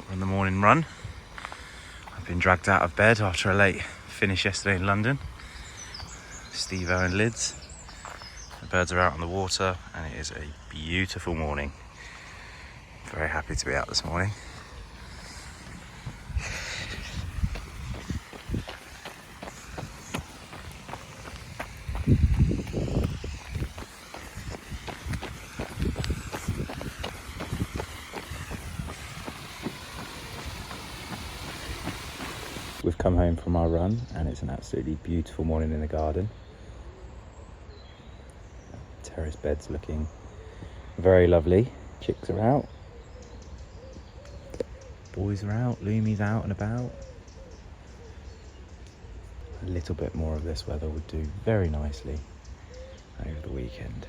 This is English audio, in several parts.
We're on the morning run. I've been dragged out of bed after a late finish yesterday in London. Steve-O and Lids. The birds are out on the water and it is a beautiful morning. Very happy to be out this morning. We've come home from our run and it's an absolutely beautiful morning in the garden. Terrace bed's looking very lovely. Chicks are out. Boys are out, Lumi's out and about. A little bit more of this weather would do very nicely over the weekend.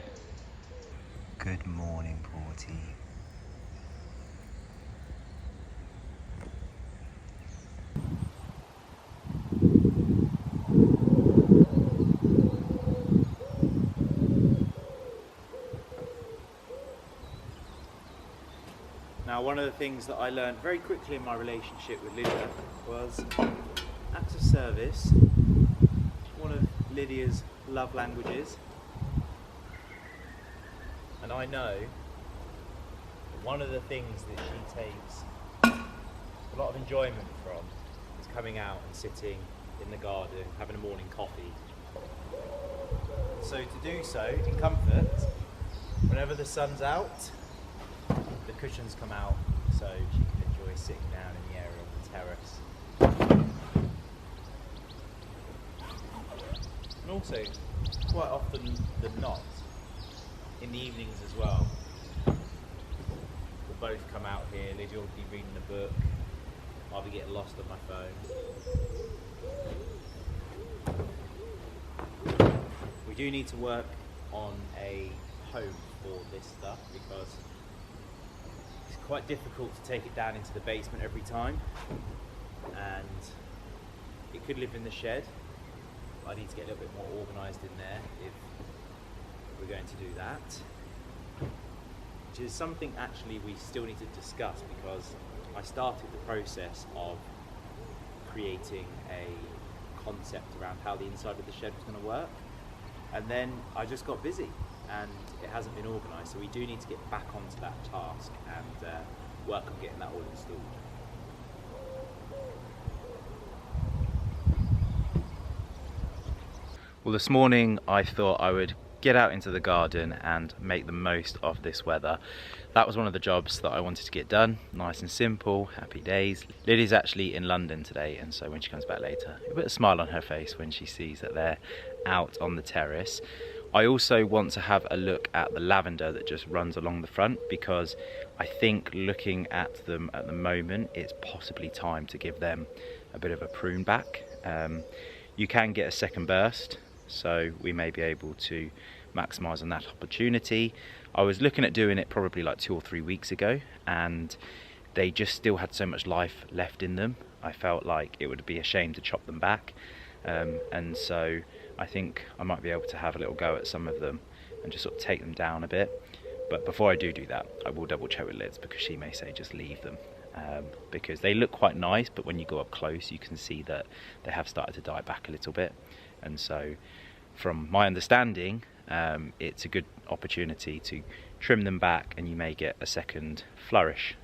Good morning, Porty. Now, one of the things that I learned very quickly in my relationship with Lydia was acts of service. One of Lydia's love languages. And I know that one of the things that she takes a lot of enjoyment from is coming out and sitting in the garden, having a morning coffee. So to do so in comfort, whenever the sun's out, the cushions come out so she can enjoy sitting down in the area of the terrace. And also, quite often than not, in the evenings as well, we'll both come out here. Lydia will be reading a book, I'll be getting lost on my phone. We do need to work on a home for this stuff because it's quite difficult to take it down into the basement every time, and it could live in the shed. I need to get a little bit more organised in there if we're going to do that, which is something actually we still need to discuss because I started the process of creating a concept around how the inside of the shed was going to work, and then I just got busy and it hasn't been organised, so we do need to get back onto that task and work on getting that all installed. Well, this morning I thought I would get out into the garden and make the most of this weather. That was one of the jobs that I wanted to get done. Nice and simple, happy days. Lily's actually in London today, and so when she comes back later, you'll put a smile on her face when she sees that they're out on the terrace. I also want to have a look at the lavender that just runs along the front, because I think looking at them at the moment, it's possibly time to give them a bit of a prune back. You can get a second burst, so we may be able to maximise on that opportunity. I was looking at doing it probably like 2 or 3 weeks ago, and they just still had so much life left in them. I felt like it would be a shame to chop them back, and so I think I might be able to have a little go at some of them and just sort of take them down a bit. But before I do that, I will double check with Liz, because she may say just leave them, because they look quite nice, but when you go up close you can see that they have started to die back a little bit. And so from my understanding, it's a good opportunity to trim them back, and you may get a second flourish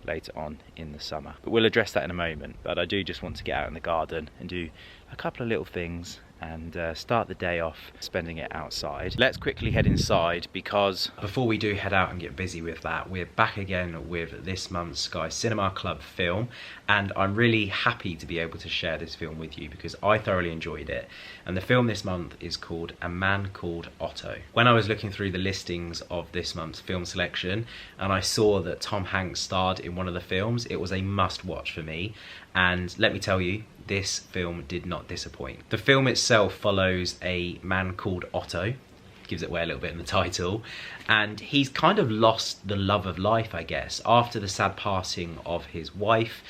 later on in the summer. But we'll address that in a moment. But I do just want to get out in the garden and do a couple of little things and start the day off spending it outside. Let's quickly head inside, because before we do head out and get busy with that, we're back again with this month's Sky Cinema Club film, and I'm really happy to be able to share this film with you because I thoroughly enjoyed it. And the film this month is called A Man Called Otto. When I was looking through the listings of this month's film selection and I saw that Tom Hanks starred in one of the films, it was a must watch for me, and let me tell you, this film did not disappoint. The film itself follows a man called Otto, gives it away a little bit in the title, and he's kind of lost the love of life, I guess. After the sad passing of his wife,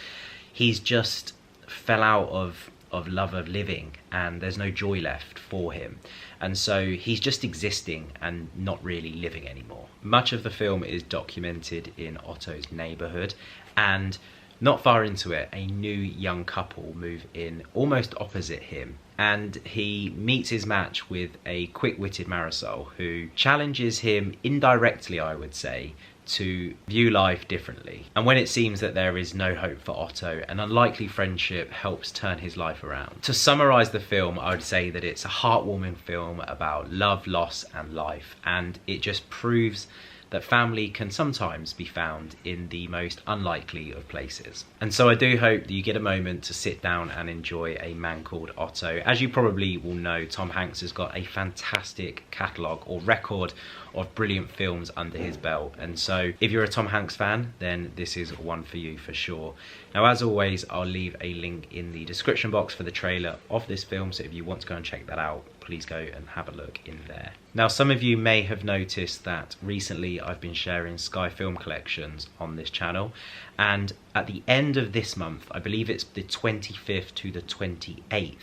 he's just fell out of love of living, and there's no joy left for him. And so he's just existing and not really living anymore. Much of the film is documented in Otto's neighbourhood, And not far into it, a new young couple move in almost opposite him, and he meets his match with a quick-witted Marisol who challenges him indirectly, I would say, to view life differently. And when it seems that there is no hope for Otto, an unlikely friendship helps turn his life around. To summarise the film, I would say that it's a heartwarming film about love, loss and life, and it just proves that family can sometimes be found in the most unlikely of places. And so I do hope that you get a moment to sit down and enjoy A Man Called Otto. As you probably will know, Tom Hanks has got a fantastic catalogue or record of brilliant films under his belt, and so if you're a Tom Hanks fan, then this is one for you for sure. Now, as always, I'll leave a link in the description box for the trailer of this film, so if you want to go and check that out, please go and have a look in there. Now, some of you may have noticed that recently I've been sharing Sky film collections on this channel, and at the end of this month, I believe it's the 25th to the 28th,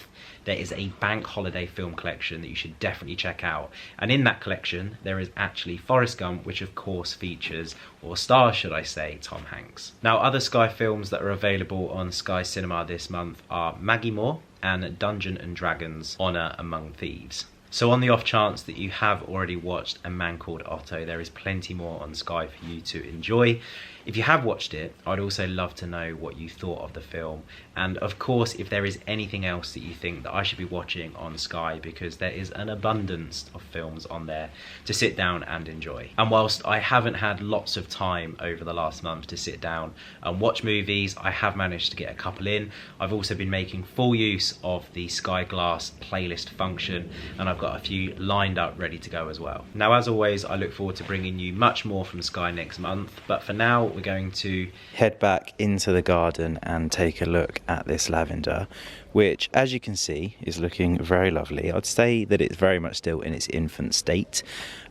there is a bank holiday film collection that you should definitely check out. And in that collection, there is actually Forrest Gump, which of course features, or stars should I say, Tom Hanks. Now, other Sky films that are available on Sky Cinema this month are Maggie and Dungeons and Dragons Honor Among Thieves. So on the off chance that you have already watched A Man Called Otto, there is plenty more on Sky for you to enjoy. If you have watched it, I'd also love to know what you thought of the film. And of course, if there is anything else that you think that I should be watching on Sky, because there is an abundance of films on there to sit down and enjoy. And whilst I haven't had lots of time over the last month to sit down and watch movies, I have managed to get a couple in. I've also been making full use of the Sky Glass playlist function, and I've got a few lined up ready to go as well. Now, as always, I look forward to bringing you much more from Sky next month, but for now, we're going to head back into the garden and take a look at this lavender, which, as you can see, is looking very lovely. I'd say that it's very much still in its infant state.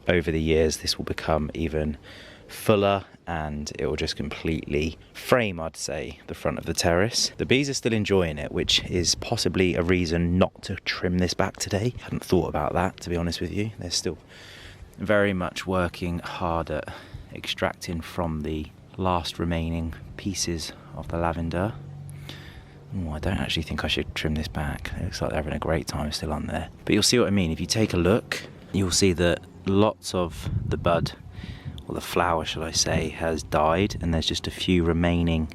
Over the years, this will become even fuller and it will just completely frame, I'd say, the front of the terrace. The bees are still enjoying it, which is possibly a reason not to trim this back today. I hadn't thought about that, to be honest with you. They're still very much working hard at extracting from the last remaining pieces of the lavender. Ooh, I don't actually think I should trim this back. It looks like they're having a great time still on there. But you'll see what I mean. If you take a look, you'll see that lots of the bud, or the flower should I say, has died, and there's just a few remaining,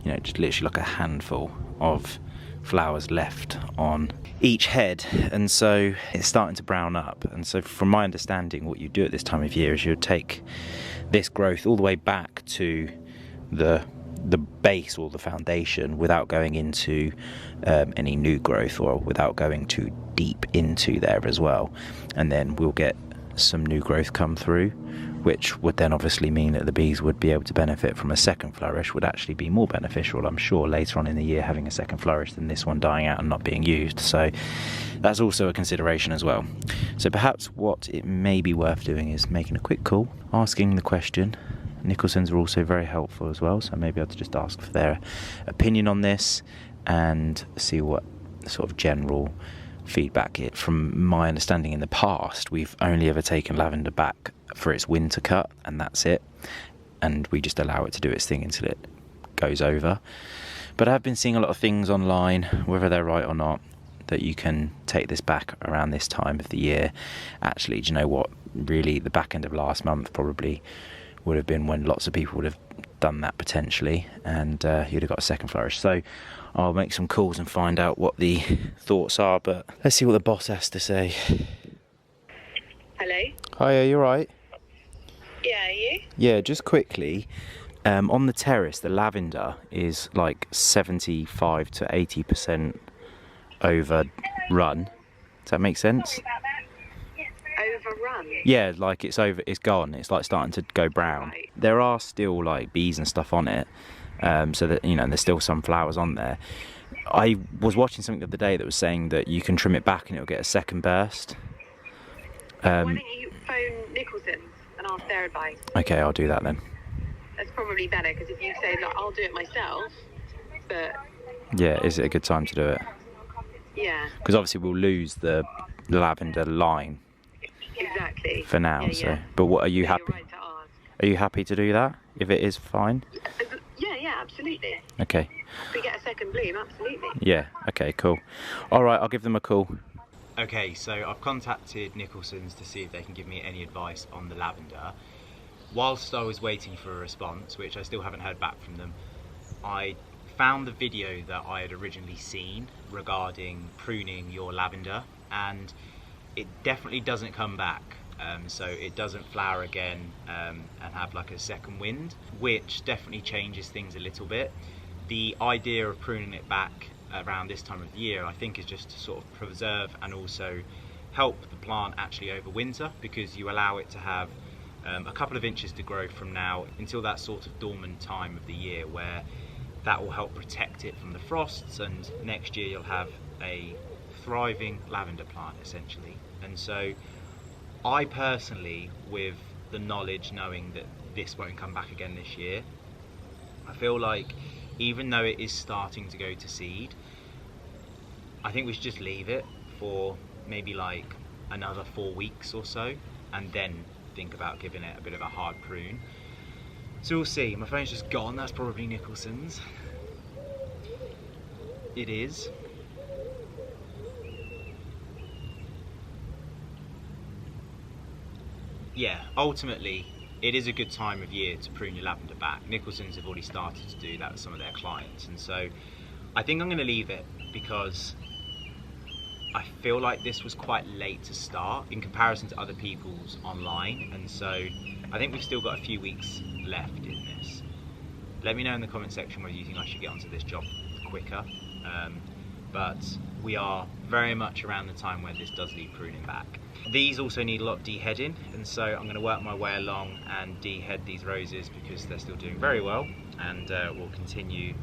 you know, just literally like a handful of flowers left on each head, and so it's starting to brown up. And so from my understanding, what you do at this time of year is you take this growth all the way back to the base or the foundation without going into any new growth, or without going too deep into there as well, and then we'll get some new growth come through, which would then obviously mean that the bees would be able to benefit from a second flourish. Would actually be more beneficial, I'm sure, later on in the year, having a second flourish than this one dying out and not being used. So that's also a consideration as well. So perhaps what it may be worth doing is making a quick call, asking the question. Nicholson's are also very helpful as well, so maybe I'll just ask for their opinion on this and see what sort of general feedback it. From my understanding in the past, we've only ever taken lavender back for its winter cut, and that's it, and we just allow it to do its thing until it goes over. But I've been seeing a lot of things online, whether they're right or not, that you can take this back around this time of the year. Actually, do you know what, really the back end of last month probably would have been when lots of people would have done that potentially, and you'd have got a second flourish. So I'll make some calls and find out what the thoughts are, but let's see what the boss has to say. Hello? Hiya, you alright? Yeah, you? Yeah, just quickly, on the terrace, the lavender is like 75 to 80% overrun. Does that make sense? Overrun? Yeah, like it's gone. It's like starting to go brown. Right. There are still like bees and stuff on it, so that, you know, there's still some flowers on there. I was watching something the other day that was saying that you can trim it back and it'll get a second burst. Why don't you phone Nicholson's and ask their advice? Okay, I'll do that then. That's probably better, because if you say, look, I'll do it myself, but... Yeah, is it a good time to do it? Yeah. Because obviously we'll lose the lavender line. Exactly. For now, yeah. But what are you happy? You're right to ask. Are you happy to do that if it is fine? Yeah, absolutely. Okay. If we get a second bloom, absolutely. Yeah, okay, cool. All right, I'll give them a call. Okay, so I've contacted Nicholson's to see if they can give me any advice on the lavender. Whilst I was waiting for a response, which I still haven't heard back from them, I found the video that I had originally seen regarding pruning your lavender, and it definitely doesn't come back. So it doesn't flower again and have like a second wind, which definitely changes things a little bit. The idea of pruning it back around this time of the year, I think, is just to sort of preserve and also help the plant actually overwinter, because you allow it to have a couple of inches to grow from now until that sort of dormant time of the year, where that will help protect it from the frosts, and next year you'll have a thriving lavender plant essentially. And so I personally, with the knowledge knowing that this won't come back again this year, I feel like even though it is starting to go to seed, I think we should just leave it for maybe like another 4 weeks or so, and then think about giving it a bit of a hard prune. So we'll see. My phone's just gone. That's probably Nicholson's. It is. Yeah, ultimately, it is a good time of year to prune your lavender back. Nicholson's have already started to do that with some of their clients, and so I think I'm going to leave it, because I feel like this was quite late to start in comparison to other people's online, and so I think we've still got a few weeks left in this. Let me know in the comment section whether you think I should get onto this job quicker, but we are very much around the time where this does need pruning back. These also need a lot of deheading, and so I'm going to work my way along and dehead these roses because they're still doing very well, and we'll continue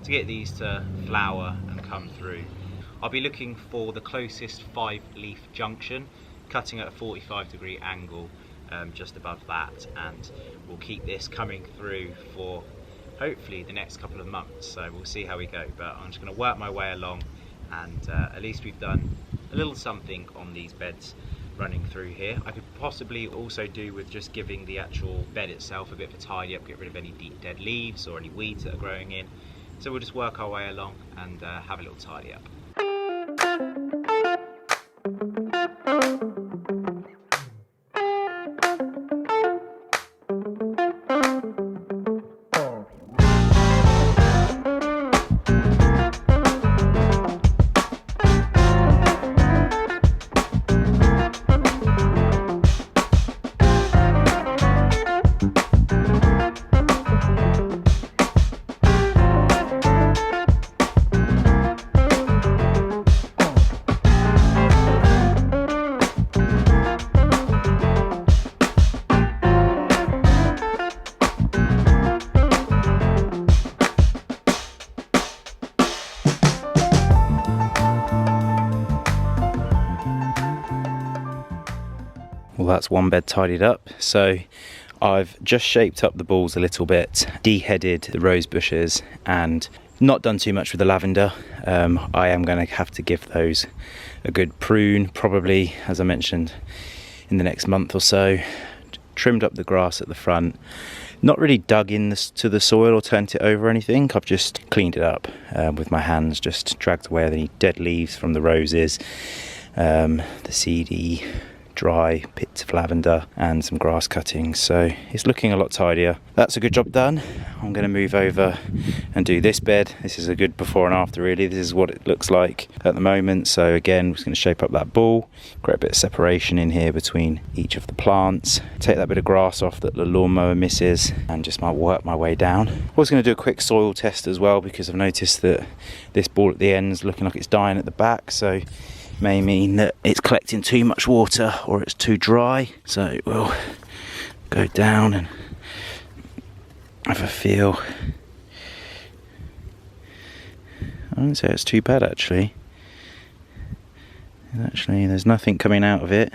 to get these to flower and come through. I'll be looking for the closest 5-leaf junction, cutting at a 45-degree angle just above that, and we'll keep this coming through for hopefully the next couple of months. So we'll see how we go, but I'm just going to work my way along, and at least we've done a little something on these beds running through here. I could possibly also do with just giving the actual bed itself a bit of a tidy up, get rid of any dead leaves or any weeds that are growing in. So we'll just work our way along and have a little tidy up. Well, that's one bed tidied up. So I've just shaped up the balls a little bit, deheaded the rose bushes, and not done too much with the lavender. I am going to have to give those a good prune, probably, as I mentioned, in the next month or so. Trimmed up the grass at the front, not really dug in to the soil or turned it over or anything. I've just cleaned it up with my hands, just dragged away any dead leaves from the roses, the seedy dry bits of lavender and some grass cuttings, so it's looking a lot tidier. That's a good job done. I'm going to move over and do this bed. This is a good before and after, really. This is what it looks like at the moment. So again, we're just going to shape up that ball, create a bit of separation in here between each of the plants, take that bit of grass off that the lawnmower misses, and just might work my way down. I was going to do a quick soil test as well, because I've noticed that this ball at the end is looking like it's dying at the back, so may mean that it's collecting too much water or it's too dry. So we'll go down and have a feel. I wouldn't say it's too bad actually. Actually, there's nothing coming out of it.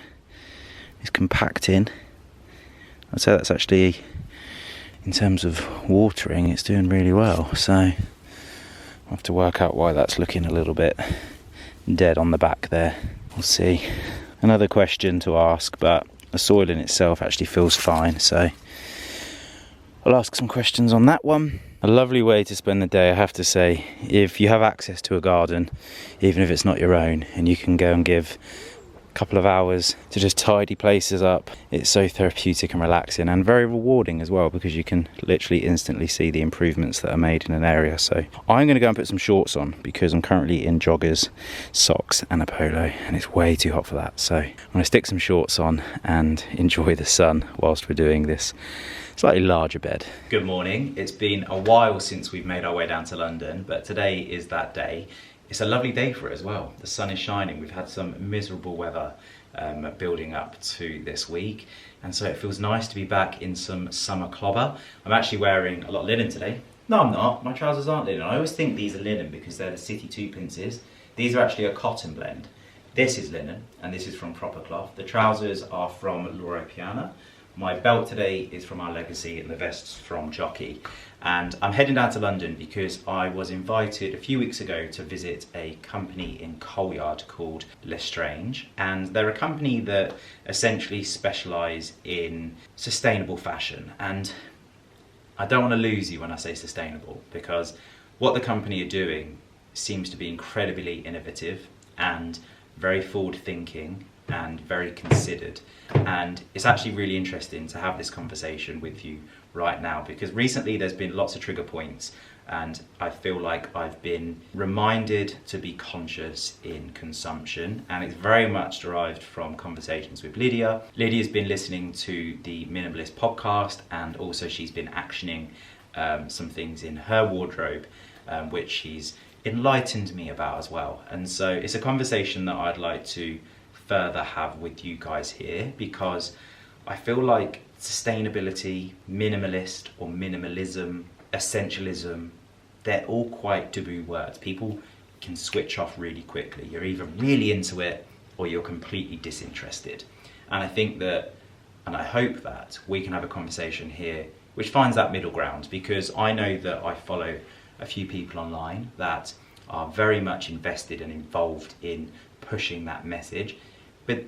It's compacting. I'd say that's actually, in terms of watering, it's doing really well. So I'll have to work out why that's looking a little bit dead on the back there. We'll see. Another question to ask, but the soil in itself actually feels fine, so I'll ask some questions on that one. A lovely way to spend the day, I have to say. If you have access to a garden, even if it's not your own, and you can go and give couple of hours to just tidy places up, it's so therapeutic and relaxing and very rewarding as well, because you can literally instantly see the improvements that are made in an area. So I'm going to go and put some shorts on because I'm currently in joggers, socks and a polo, and it's way too hot for that. So I'm going to stick some shorts on and enjoy the sun whilst we're doing this slightly larger bed. Good morning. It's been a while since we've made our way down to London, but today is that day. It's a lovely day for it as well. The sun is shining. We've had some miserable weather building up to this week, and so it feels nice to be back in some summer clobber. I'm actually wearing a lot of linen today. No, I'm not. My trousers aren't linen. I always think these are linen because they're the City 2 pinces. These are actually a cotton blend. This is linen, and this is from Proper Cloth. The trousers are from Loro Piana. My belt today is from Our Legacy and the vest's from Jockey. And I'm heading down to London because I was invited a few weeks ago to visit a company in Coalyard called Lestrange. And they're a company that essentially specialise in sustainable fashion. And I don't want to lose you when I say sustainable, because what the company are doing seems to be incredibly innovative and very forward thinking and very considered. And it's actually really interesting to have this conversation with you right now, because recently there's been lots of trigger points and I feel like I've been reminded to be conscious in consumption, and it's very much derived from conversations with Lydia. Lydia's been listening to the Minimalist podcast, and also she's been actioning some things in her wardrobe which she's enlightened me about as well. And so it's a conversation that I'd like to further have with you guys here, because I feel like sustainability, minimalist or minimalism, essentialism, they're all quite taboo words. People can switch off really quickly. You're either really into it or you're completely disinterested. And I think that, and I hope that we can have a conversation here which finds that middle ground, because I know that I follow a few people online that are very much invested and involved in pushing that message. But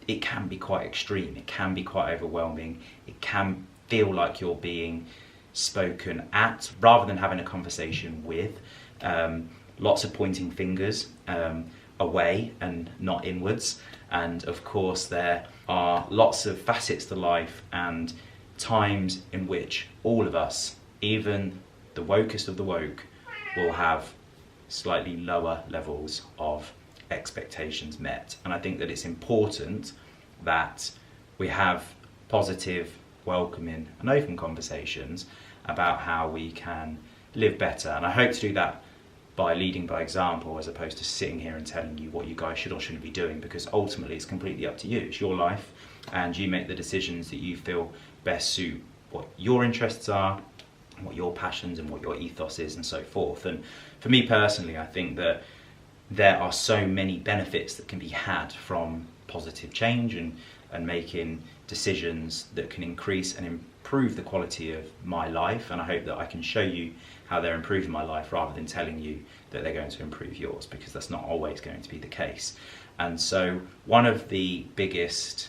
it can be quite extreme, it can be quite overwhelming, it can feel like you're being spoken at rather than having a conversation with. Lots of pointing fingers away and not inwards. And of course there are lots of facets to life and times in which all of us, even the wokest of the woke, will have slightly lower levels of expectations met. And I think that it's important that we have positive, welcoming and open conversations about how we can live better. And I hope to do that by leading by example, as opposed to sitting here and telling you what you guys should or shouldn't be doing, because ultimately it's completely up to you. It's your life and you make the decisions that you feel best suit what your interests are, what your passions and what your ethos is and so forth. And for me personally, I think that there are so many benefits that can be had from positive change and making decisions that can increase and improve the quality of my life. And I hope that I can show you how they're improving my life rather than telling you that they're going to improve yours, because that's not always going to be the case. And so one of the biggest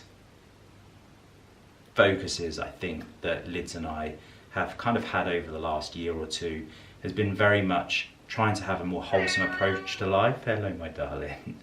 focuses I think that Lids and I have kind of had over the last year or two has been very much trying to have a more wholesome approach to life. Hello, my darling.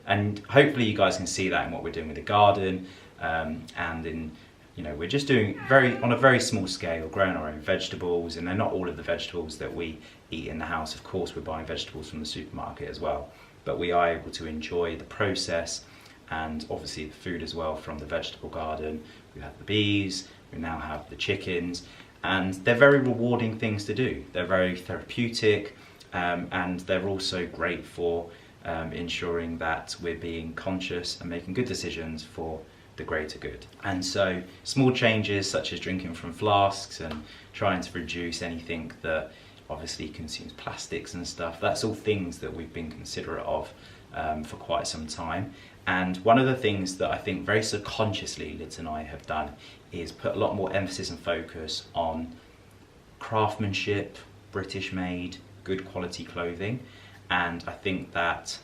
And hopefully you guys can see that in what we're doing with the garden, and in, you know, we're just doing on a very small scale, growing our own vegetables, and they're not all of the vegetables that we eat in the house. Of course, we're buying vegetables from the supermarket as well, but we are able to enjoy the process and obviously the food as well from the vegetable garden. We have the bees, we now have the chickens, and they're very rewarding things to do. They're very therapeutic. And they're also great for ensuring that we're being conscious and making good decisions for the greater good. And so small changes such as drinking from flasks and trying to reduce anything that obviously consumes plastics and stuff, that's all things that we've been considerate of for quite some time. And one of the things that I think very subconsciously Lids and I have done is put a lot more emphasis and focus on craftsmanship, British made, good quality clothing. And I think that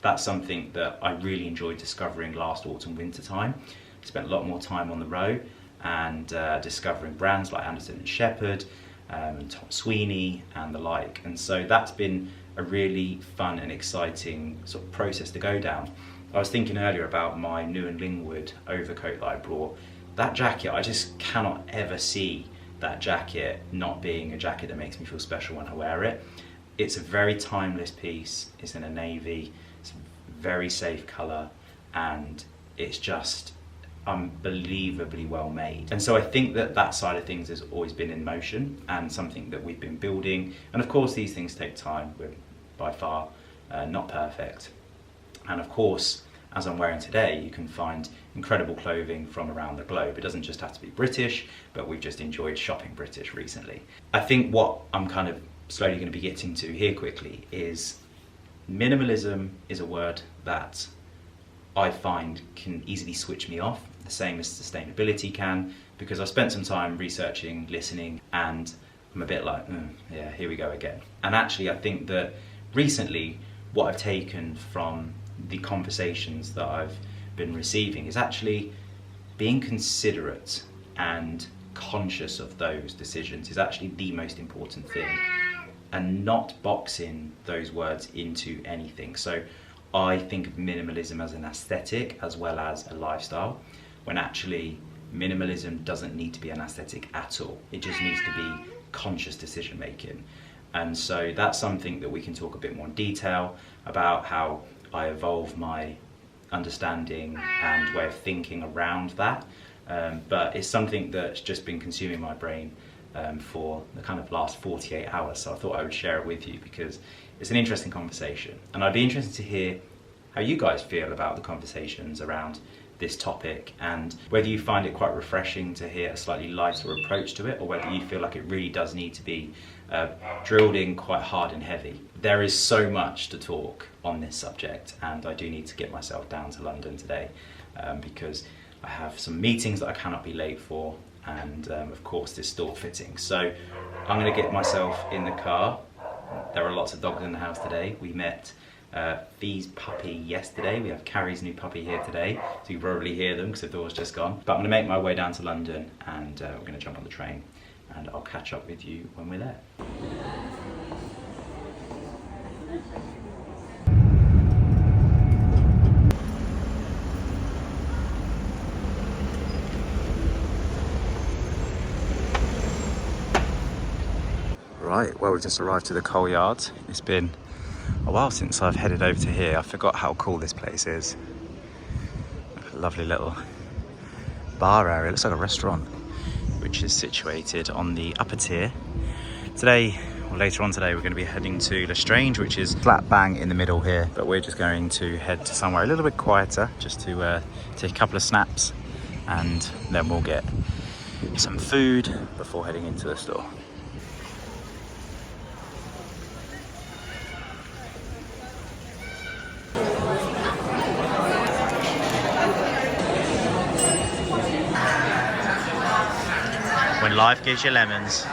that's something that I really enjoyed discovering last autumn winter time. Spent a lot more time on the row, and discovering brands like Anderson and Shepherd, and Tom Sweeney and the like. And so that's been a really fun and exciting sort of process to go down. I was thinking earlier about my new and Lingwood overcoat that I brought. That jacket, I just cannot ever see that jacket not being a jacket that makes me feel special when I wear it. It's a very timeless piece. It's in a navy. It's a very safe colour, and it's just unbelievably well made. And so I think that that side of things has always been in motion and something that we've been building. And of course these things take time. We're by far not perfect. And of course, as I'm wearing today, you can find incredible clothing from around the globe. It doesn't just have to be British, but we've just enjoyed shopping British recently. I think what I'm kind of slowly going to be getting to here quickly is minimalism is a word that I find can easily switch me off, the same as sustainability can, because I've spent some time researching, listening, and I'm a bit like, yeah, here we go again. And actually I think that recently what I've taken from the conversations that I've been receiving is actually being considerate and conscious of those decisions is actually the most important thing, and not boxing those words into anything. So I think of minimalism as an aesthetic as well as a lifestyle, when actually minimalism doesn't need to be an aesthetic at all. It just needs to be conscious decision making. And so that's something that we can talk a bit more in detail about, how I evolve my understanding and way of thinking around that. But it's something that's just been consuming my brain for the kind of last 48 hours. So I thought I would share it with you because it's an interesting conversation. And I'd be interested to hear how you guys feel about the conversations around this topic, and whether you find it quite refreshing to hear a slightly lighter approach to it, or whether you feel like it really does need to be drilled in quite hard and heavy. There is so much to talk on this subject, and I do need to get myself down to London today because I have some meetings that I cannot be late for, and of course this store fitting. So I'm going to get myself in the car. There are lots of dogs in the house today. We met Fee's puppy yesterday. We have Carrie's new puppy here today, so you probably hear them because the door's just gone. But I'm going to make my way down to London, and we're going to jump on the train, and I'll catch up with you when we're there. Right, well, we've just arrived to the coal yard. It's been a while since I've headed over to here. I forgot how cool this place is. A lovely little bar area. It looks like a restaurant, which is situated on the upper tier. Today, or later on today, we're going to be heading to Lestrange, which is flat bang in the middle here. But we're just going to head to somewhere a little bit quieter, just to take a couple of snaps, and then we'll get some food before heading into the store. When life gives you lemons.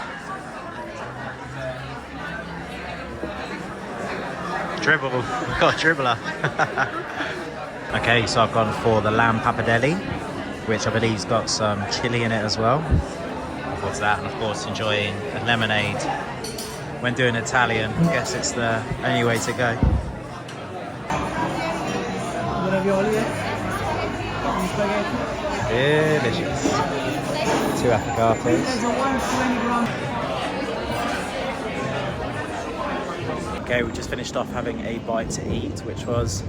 Dribble, we've got a dribbler. Okay, so I've gone for the lamb pappardelle, which I believe's got some chilli in it as well. What's that? And of course enjoying a lemonade. When doing Italian, I guess it's the only way to go. Delicious. 2 affogatos. Okay, we just finished off having a bite to eat, which was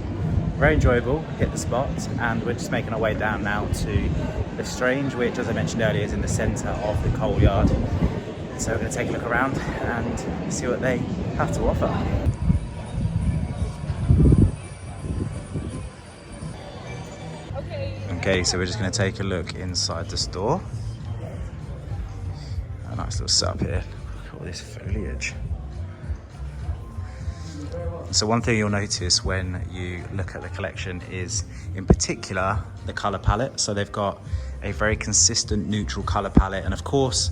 very enjoyable. Hit the spot, and we're just making our way down now to Lestrange, which, as I mentioned earlier, is in the centre of the coal yard. So we're going to take a look around and see what they have to offer. Okay, so we're just going to take a look inside the store. A nice little setup here. Look at all this foliage. So one thing you'll notice when you look at the collection is, in particular, the colour palette. So they've got a very consistent neutral colour palette, and of course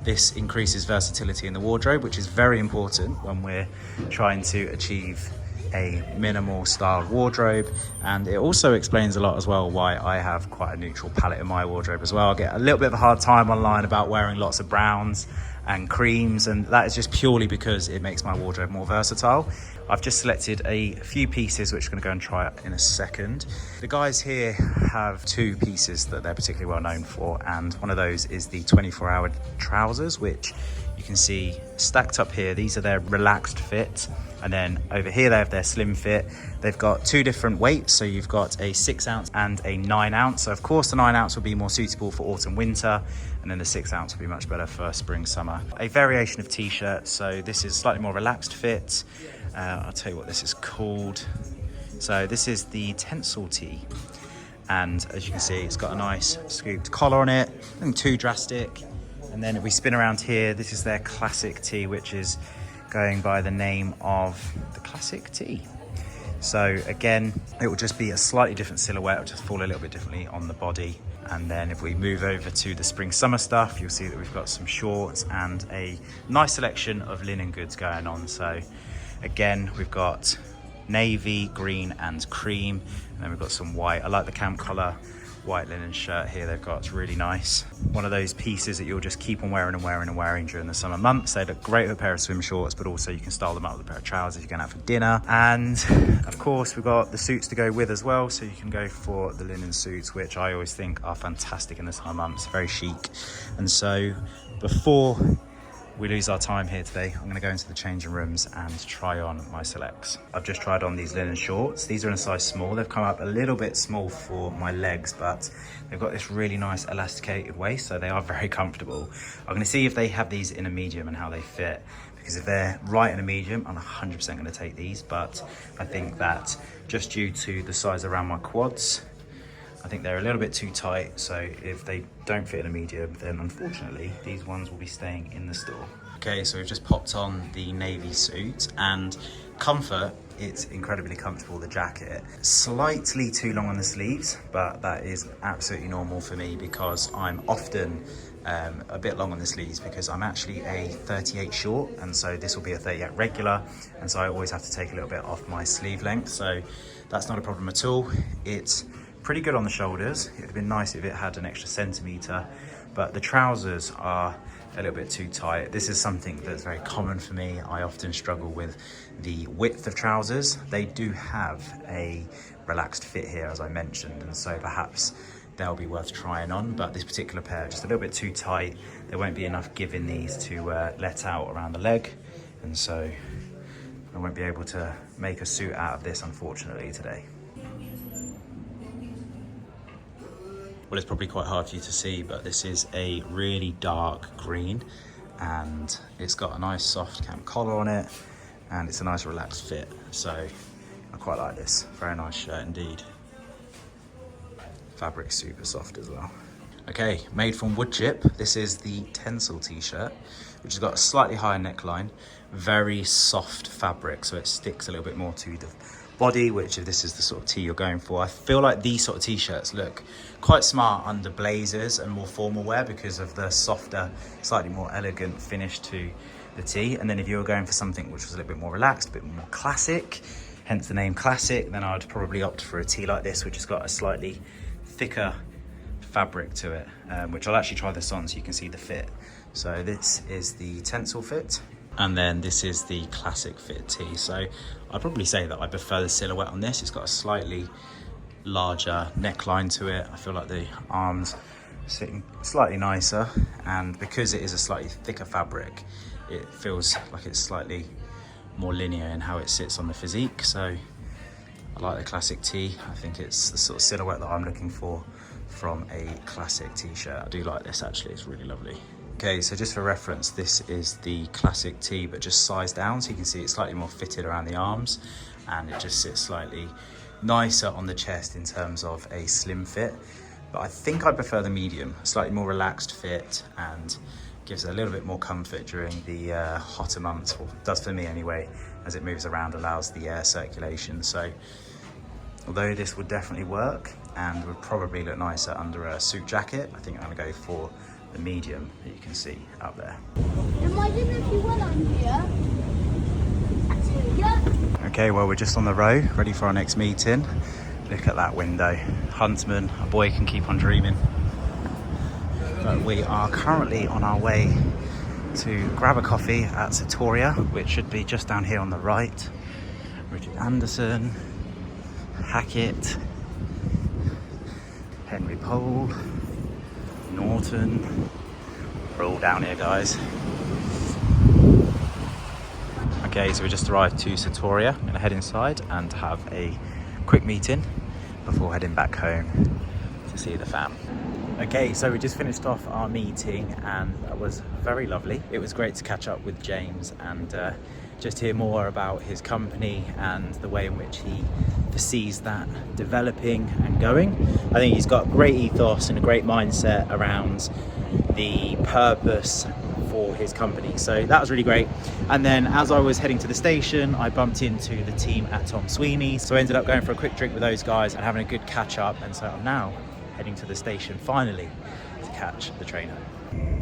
this increases versatility in the wardrobe, which is very important when we're trying to achieve a minimal style wardrobe, and it also explains a lot as well why I have quite a neutral palette in my wardrobe as well. I get a little bit of a hard time online about wearing lots of browns and creams, and that is just purely because it makes my wardrobe more versatile. I've just selected a few pieces which I'm going to go and try in a second. The guys here have two pieces that they're particularly well known for, and one of those is the 24-hour trousers, which you can see stacked up here. These are their relaxed fit, and then over here they have their slim fit. They've got two different weights, so you've got a 6 ounce and a 9 ounce. So of course the 9 ounce will be more suitable for autumn winter, and then the 6 ounce will be much better for spring summer. A variation of t-shirt, so this is slightly more relaxed fit. I'll tell you what this is called. So this is the Tencel tee, and as you can see it's got a nice scooped collar on it, nothing too drastic. And then if we spin around here, this is their classic tee, which is going by the name of the Classic Tee. So again, it will just be a slightly different silhouette, it'll just fall a little bit differently on the body. And then if we move over to the spring summer stuff, you'll see that we've got some shorts and a nice selection of linen goods going on. So again, we've got navy, green and cream, and then we've got some white. I like the camp color white linen shirt here they've got. It's really nice. One of those pieces that you'll just keep on wearing and wearing and wearing during the summer months. They look great with a pair of swim shorts, but also you can style them out with a pair of trousers if you're going out for dinner. And of course we've got the suits to go with as well, so you can go for the linen suits, which I always think are fantastic in the summer months, very chic. And so before we lose our time here today, I'm going to go into the changing rooms and try on my selects. I've just tried on these linen shorts. These are in a size small. They've come up a little bit small for my legs, but they've got this really nice elasticated waist, so they are very comfortable. I'm going to see if they have these in a medium and how they fit, because if they're right in a medium, I'm 100% going to take these. But I think that just due to the size around my quads, I think they're a little bit too tight, so if they don't fit in a medium, then unfortunately these ones will be staying in the store. Okay, so we've just popped on the navy suit, and comfort, it's incredibly comfortable, the jacket. Slightly too long on the sleeves, but that is absolutely normal for me because I'm often a bit long on the sleeves because I'm actually a 38 short, and so this will be a 38 regular, and so I always have to take a little bit off my sleeve length, so that's not a problem at all. It's pretty good on the shoulders. It would have been nice if it had an extra centimetre, but the trousers are a little bit too tight. This is something that's very common for me. I often struggle with the width of trousers. They do have a relaxed fit here, as I mentioned, and so perhaps they'll be worth trying on, but this particular pair are just a little bit too tight. There won't be enough give in these to let out around the leg, and so I won't be able to make a suit out of this, unfortunately, today. Well, it's probably quite hard for you to see, but this is a really dark green, and it's got a nice soft camp collar on it, and it's a nice relaxed fit. So I quite like this. Very nice shirt indeed. Fabric super soft as well. Okay, made from wood chip. This is the Tencel t-shirt, which has got a slightly higher neckline, very soft fabric, so it sticks a little bit more to the body, which if this is the sort of tee you're going for, I feel like these sort of t-shirts look quite smart under blazers and more formal wear because of the softer, slightly more elegant finish to the tee. And then if you were going for something which was a little bit more relaxed, a bit more classic, hence the name classic, then I'd probably opt for a tee like this, which has got a slightly thicker fabric to it, which I'll actually try this on so you can see the fit. So this is the Tencel fit, and then this is the classic fit tee. So I'd probably say that I prefer the silhouette on this. It's got a slightly larger neckline to it. I feel like the arms sitting slightly nicer, and because it is a slightly thicker fabric, it feels like it's slightly more linear in how it sits on the physique. So I like the classic tee. I think it's the sort of silhouette that I'm looking for from a classic t-shirt. I do like this actually, it's really lovely. Okay, so just for reference, this is the classic tee, but just sized down, so you can see it's slightly more fitted around the arms, and it just sits slightly nicer on the chest in terms of a slim fit. But I think I prefer the medium, slightly more relaxed fit, and gives a little bit more comfort during the hotter months, or does for me anyway, as it moves around, allows the air circulation. So although this would definitely work and would probably look nicer under a suit jacket, I think I'm gonna go for the medium that you can see up there. Okay, well, we're just on the row, ready for our next meeting. Look at that window. Huntsman, a boy can keep on dreaming. But we are currently on our way to grab a coffee at Satoria, which should be just down here on the right. Richard Anderson, Hackett, Henry Pole, Norton. We're all down here, guys. Okay, so we just arrived to Satoria. I'm gonna head inside and have a quick meeting before heading back home to see the fam. Okay, so we just finished off our meeting and that was very lovely. It was great to catch up with James and just hear more about his company and the way in which he foresees that developing and going. I think he's got great ethos and a great mindset around the purpose for his company, so that was really great. And then as I was heading to the station, I bumped into the team at Tom Sweeney, so I ended up going for a quick drink with those guys and having a good catch up, and so I'm now heading to the station finally to catch the train home.